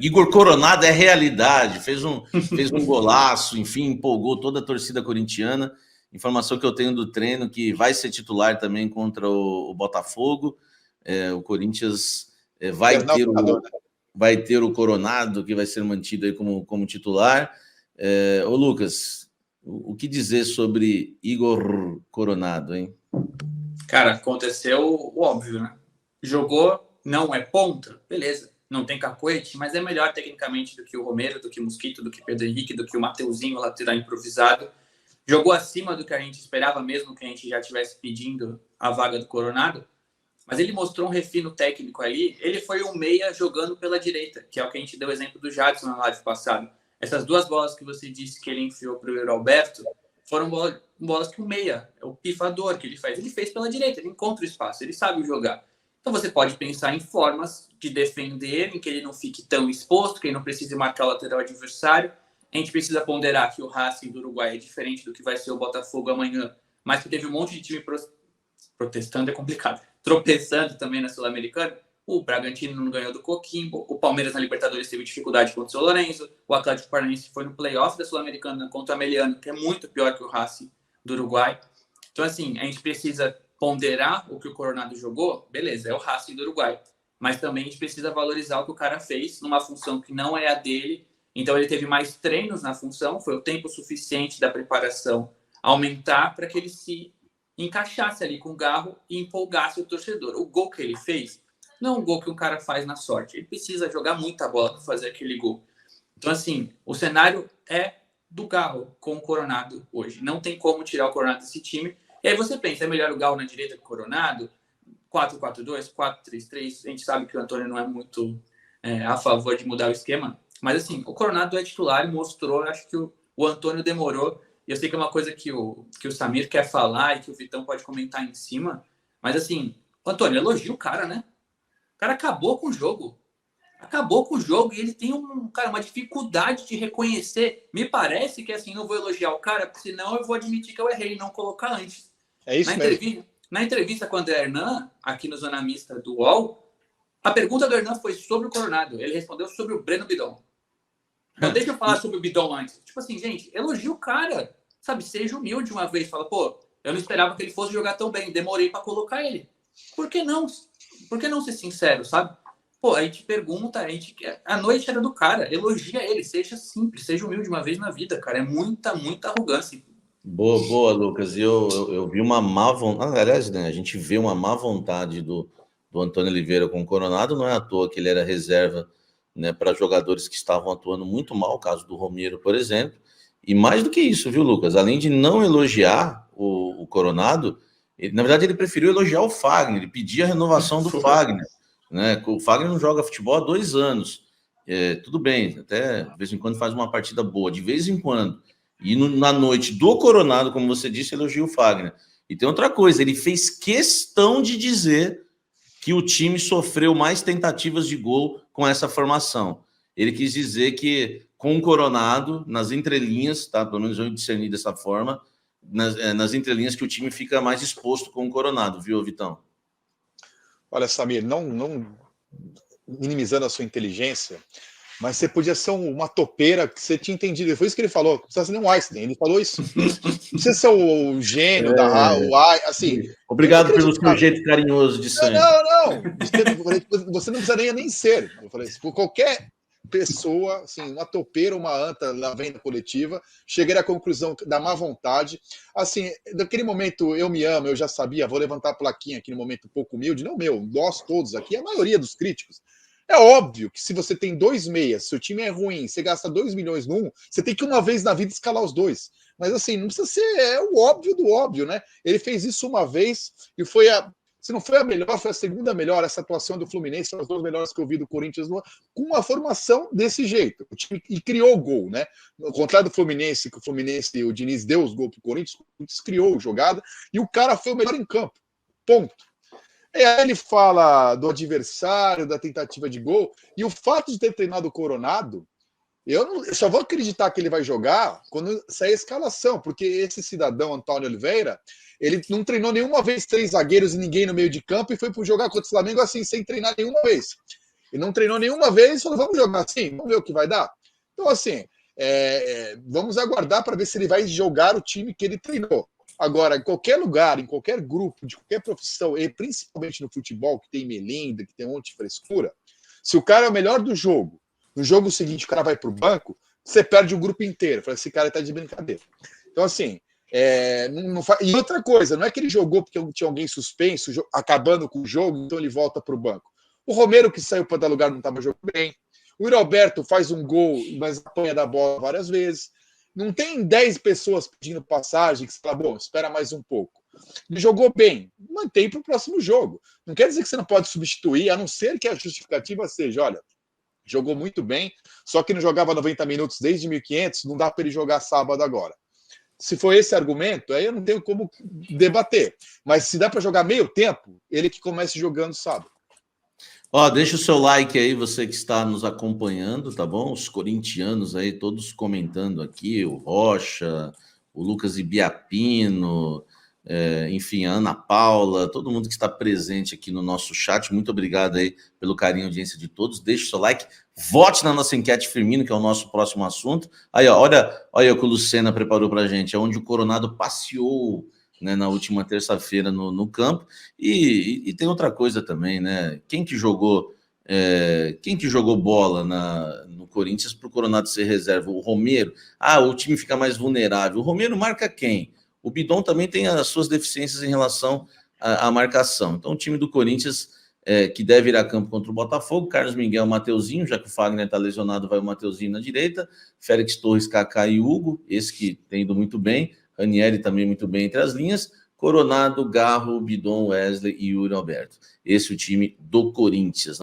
Igor Coronado é realidade, fez um golaço, enfim, empolgou toda a torcida corintiana. Informação que eu tenho do treino, que vai ser titular também contra o Botafogo. O Corinthians vai ter o Coronado, que vai ser mantido aí como titular. Ô Lucas, o que dizer sobre Igor Coronado, hein? Cara, aconteceu o óbvio, né? Jogou, não é ponta, beleza. Não tem cacoete, mas é melhor tecnicamente do que o Romero, do que o Mosquito, do que o Pedro Henrique, do que o Mateuzinho, lateral improvisado. Jogou acima do que a gente esperava, mesmo que a gente já estivesse pedindo a vaga do Coronado. Mas ele mostrou um refino técnico ali. Ele foi um meia jogando pela direita, que é o que a gente deu exemplo do Jadson na live passada. Essas duas bolas que você disse que ele enfiou para o Alberto foram bolas que o meia, o pifador que ele faz. Ele fez pela direita, ele encontra o espaço, ele sabe jogar. Então você pode pensar em formas de defender, em que ele não fique tão exposto, que ele não precise marcar o lateral adversário. A gente precisa ponderar que o Racing do Uruguai é diferente do que vai ser o Botafogo amanhã, mas que teve um monte de time protestando, é complicado, tropeçando também na Sul-Americana. O Bragantino não ganhou do Coquimbo, o Palmeiras na Libertadores teve dificuldade contra o São Lourenço, o Atlético Paranaense foi no playoff da Sul-Americana contra o Ameliano, que é muito pior que o Racing do Uruguai. Então, assim, a gente precisa ponderar o que o Coronado jogou, beleza, é o Racing do Uruguai, mas também a gente precisa valorizar o que o cara fez numa função que não é a dele. Então, ele teve mais treinos na função, foi o tempo suficiente da preparação aumentar para que ele se encaixasse ali com o garro e empolgasse o torcedor. O gol que ele fez não é um gol que um cara faz na sorte. Ele precisa jogar muita bola para fazer aquele gol. Então, assim, o cenário é do Garro com o Coronado hoje. Não tem como tirar o Coronado desse time. E aí você pensa, é melhor o Garro na direita que o Coronado? 4-4-2, 4-3-3. A gente sabe que o Antônio não é muito a favor de mudar o esquema. Mas, assim, o Coronado é titular e mostrou. Acho que o Antônio demorou. E eu sei que é uma coisa que o Samir quer falar e que o Vitão pode comentar em cima. Mas, assim, o Antônio, elogia o cara, né? O cara acabou com o jogo. Acabou com o jogo e ele tem uma dificuldade de reconhecer. Me parece que, assim, não vou elogiar o cara, porque senão eu vou admitir que eu errei e não colocar antes. É isso mesmo. Na entrevista com o André Hernan, aqui no Zona Mista do UOL, a pergunta do Hernan foi sobre o Coronado. Ele respondeu sobre o Breno Bidon. Então, deixa eu falar sobre o Bidon antes. Tipo assim, gente, elogia o cara. Sabe, seja humilde uma vez. Fala, pô, eu não esperava que ele fosse jogar tão bem. Demorei para colocar ele. Por que não? Por que não ser sincero, sabe? Pô, a gente pergunta, a noite era do cara. Elogia ele, seja simples, seja humilde uma vez na vida, cara. É muita arrogância. Boa, Lucas. Eu vi uma má vontade. Aliás, né, a gente vê uma má vontade do Antônio Oliveira com o Coronado. Não é à toa que ele era reserva, né, para jogadores que estavam atuando muito mal, o caso do Romero, por exemplo. E mais do que isso, viu, Lucas? Além de não elogiar o Coronado, na verdade, ele preferiu elogiar o Fagner, ele pedia a renovação do Fagner. Né? O Fagner não joga futebol há 2 anos. Tudo bem, até de vez em quando faz uma partida boa, de vez em quando. E na noite do Coronado, como você disse, elogia o Fagner. E tem outra coisa, ele fez questão de dizer que o time sofreu mais tentativas de gol com essa formação. Ele quis dizer que com o Coronado, nas entrelinhas, tá? Pelo menos eu discerni dessa forma, nas entrelinhas que o time fica mais exposto com o Coronado, viu, Vitão? Olha, Samir, não minimizando a sua inteligência, mas você podia ser uma topeira que você tinha entendido. Foi isso que ele falou. Não precisa ser nem um Einstein, ele falou isso. Não precisa ser o gênio assim. Obrigado pelo seu jeito carinhoso de ser. Não. Você não precisa nem ser. Eu falei, se for qualquer pessoa, assim, uma topeira, uma anta na venda coletiva, cheguei à conclusão da má vontade. Assim, naquele momento, eu me amo, eu já sabia, vou levantar a plaquinha aqui no momento um pouco humilde, não meu, nós todos aqui, a maioria dos críticos. É óbvio que se você tem 2 meias, seu time é ruim, você gasta 2 milhões num, você tem que uma vez na vida escalar os 2. Mas assim, não precisa ser o óbvio do óbvio, né? Ele fez isso uma vez e foi se não foi a melhor, foi a segunda melhor. Essa atuação do Fluminense são as 2 melhores que eu vi do Corinthians, com uma formação desse jeito. O time e criou o gol, né? Ao contrário do Fluminense, que o Diniz deu os gols para o Corinthians criou a jogada e o cara foi o melhor em campo. Ponto. E aí ele fala do adversário, da tentativa de gol, e o fato de ter treinado o Coronado, eu só vou acreditar que ele vai jogar quando sair a escalação, porque esse cidadão, Antônio Oliveira, ele não treinou nenhuma vez 3 zagueiros e ninguém no meio de campo e foi para jogar contra o Flamengo assim, sem treinar nenhuma vez. Ele não treinou nenhuma vez, falou, vamos jogar assim, vamos ver o que vai dar. Então, assim, vamos aguardar para ver se ele vai jogar o time que ele treinou. Agora, em qualquer lugar, em qualquer grupo, de qualquer profissão, e principalmente no futebol, que tem melinda, que tem um monte de frescura, se o cara é o melhor do jogo, no jogo seguinte o cara vai para o banco, você perde o grupo inteiro. Fala, esse cara está de brincadeira. Então, assim, e outra coisa, não é que ele jogou porque tinha alguém suspenso, acabando com o jogo, então ele volta para o banco. O Romero, que saiu para dar lugar, não estava jogando bem. O Yuri Alberto faz um gol, mas apanha da bola várias vezes. Não tem 10 pessoas pedindo passagem que você fala, bom, espera mais um pouco. Ele jogou bem, mantém para o próximo jogo. Não quer dizer que você não pode substituir, a não ser que a justificativa seja, olha, jogou muito bem, só que não jogava 90 minutos desde 1500, não dá para ele jogar sábado agora. Se for esse argumento, aí eu não tenho como debater. Mas se dá para jogar meio tempo, ele que comece jogando sábado. Ó, deixa o seu like aí, você que está nos acompanhando, tá bom? Os corintianos aí, todos comentando aqui, o Rocha, o Lucas Ibiapino, enfim, a Ana Paula, todo mundo que está presente aqui no nosso chat, muito obrigado aí pelo carinho e audiência de todos. Deixe o seu like, vote na nossa enquete Firmino, que é o nosso próximo assunto. Aí, ó, olha o que o Lucena preparou para a gente, é onde o Coronado passeou, né, na última terça-feira no campo, e tem outra coisa também, né? Quem que jogou bola no Corinthians para o Coronado ser reserva? O Romero. O time fica mais vulnerável. O Romero marca quem? O Bidon também tem as suas deficiências em relação à marcação. Então, o time do Corinthians, que deve ir a campo contra o Botafogo, Carlos Miguel, Mateuzinho, já que o Fagner está lesionado, vai o Mateuzinho na direita, Félix Torres, Kaká e Hugo, esse que tem ido muito bem, Ranieri também muito bem entre as linhas, Coronado, Garro, Bidon, Wesley e Yuri Alberto. Esse é o time do Corinthians.